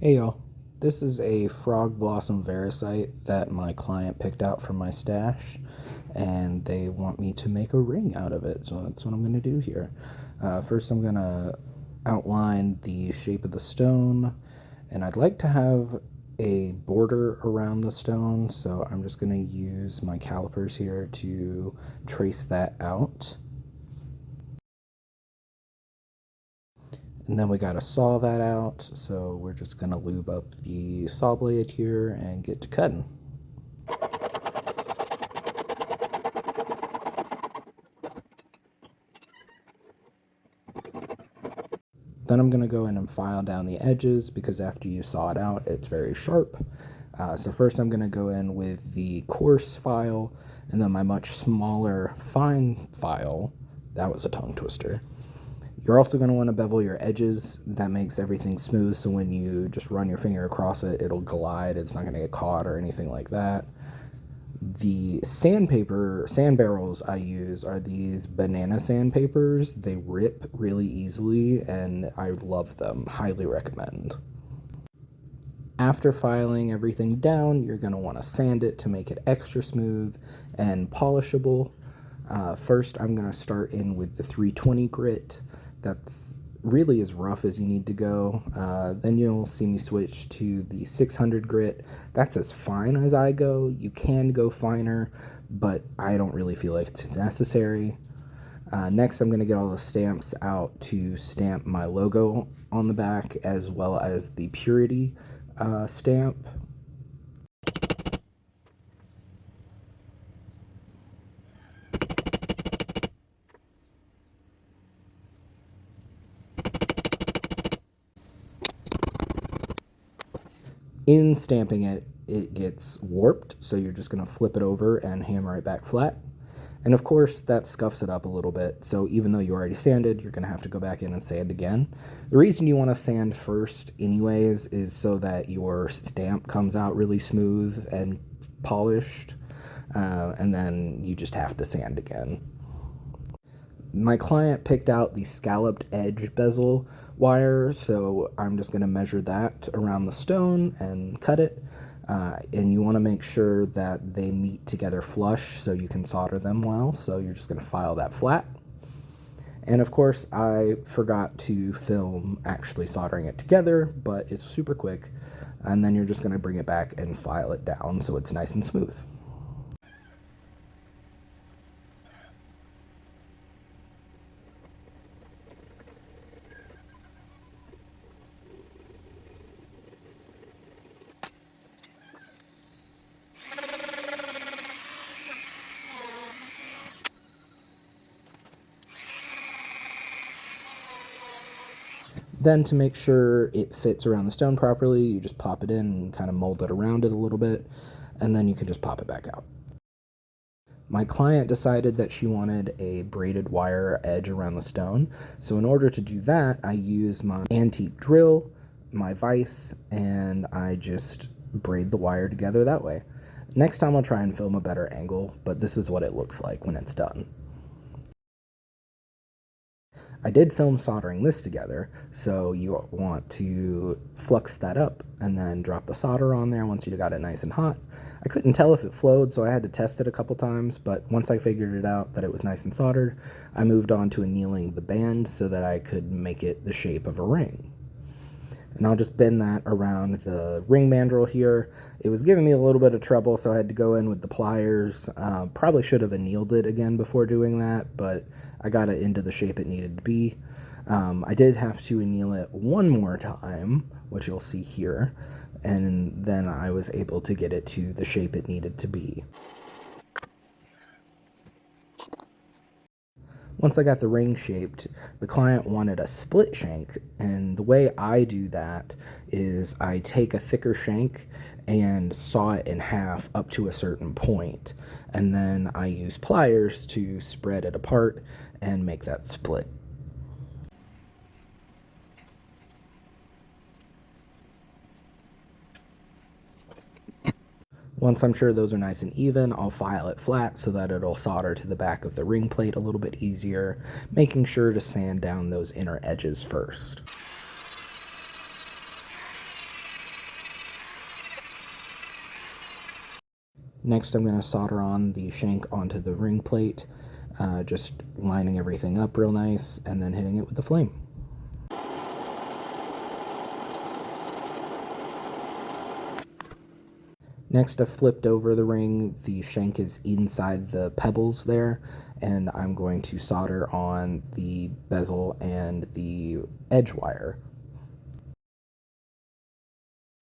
Hey y'all, this is a frog blossom varascite that my client picked out from my stash, and they want me to make a ring out of it, so that's what I'm going to do here. First I'm going to outline the shape of the stone, and I'd like to have a border around the stone, so I'm just going to use my calipers here to trace that out. And then we gotta saw that out, so we're just gonna lube up the saw blade here and get to cutting. Then I'm gonna go in and file down the edges because after you saw it out, it's very sharp. So first I'm gonna go in with the coarse file and then my much smaller fine file. That was a tongue twister. You're also going to want to bevel your edges. That makes everything smooth, so when you just run your finger across it, it'll glide. It's not going to get caught or anything like that. The sand barrels I use are these banana sandpapers. They rip really easily, and I love them. Highly recommend. After filing everything down, you're going to want to sand it to make it extra smooth and polishable. First, I'm going to start in with the 320 grit. That's really as rough as you need to go. Then you'll see me switch to the 600 grit. That's as fine as I go. You can go finer, but I don't really feel like it's necessary. Next, I'm going to get all the stamps out to stamp my logo on the back, as well as the purity stamp. In stamping it, it gets warped, so you're just going to flip it over and hammer it back flat. And of course, that scuffs it up a little bit, so even though you already sanded, you're going to have to go back in and sand again. The reason you want to sand first anyways is so that your stamp comes out really smooth and polished, and then you just have to sand again. My client picked out the scalloped edge bezel wire, so I'm just going to measure that around the stone and cut it. And you want to make sure that they meet together flush so you can solder them well, so you're just going to file that flat. And of course, I forgot to film actually soldering it together, but it's super quick. And then you're just going to bring it back and file it down so it's nice and smooth. Then to make sure it fits around the stone properly, you just pop it in and kind of mold it around it a little bit, and then you can just pop it back out. My client decided that she wanted a braided wire edge around the stone, so in order to do that, I use my antique drill, my vise, and I just braid the wire together that way. Next time I'll try and film a better angle, but this is what it looks like when it's done. I did film soldering this together, so you want to flux that up and then drop the solder on there once you got it nice and hot. I couldn't tell if it flowed, so I had to test it a couple times, but once I figured it out that it was nice and soldered, I moved on to annealing the band so that I could make it the shape of a ring. And I'll just bend that around the ring mandrel here. It was giving me a little bit of trouble, so I had to go in with the pliers. Probably should have annealed it again before doing that, but I got it into the shape it needed to be. I did have to anneal it one more time, which you'll see here, and then I was able to get it to the shape it needed to be. Once I got the ring shaped, the client wanted a split shank, and the way I do that is I take a thicker shank and saw it in half up to a certain point, and then I use pliers to spread it apart and make that split. Once I'm sure those are nice and even, I'll file it flat so that it'll solder to the back of the ring plate a little bit easier, making sure to sand down those inner edges first. Next, I'm going to solder on the shank onto the ring plate, just lining everything up real nice, and then hitting it with the flame. Next, I've flipped over the ring. The shank is inside the pebbles there, and I'm going to solder on the bezel and the edge wire.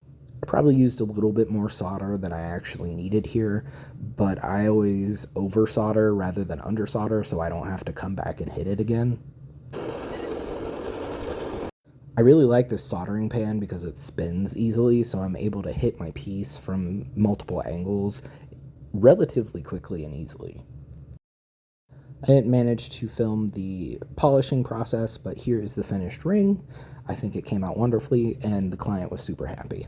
I probably used a little bit more solder than I actually needed here, but I always over solder rather than under solder so I don't have to come back and hit it again. I really like this soldering pan because it spins easily, so I'm able to hit my piece from multiple angles relatively quickly and easily. I didn't manage to film the polishing process, but here is the finished ring. I think it came out wonderfully, and the client was super happy.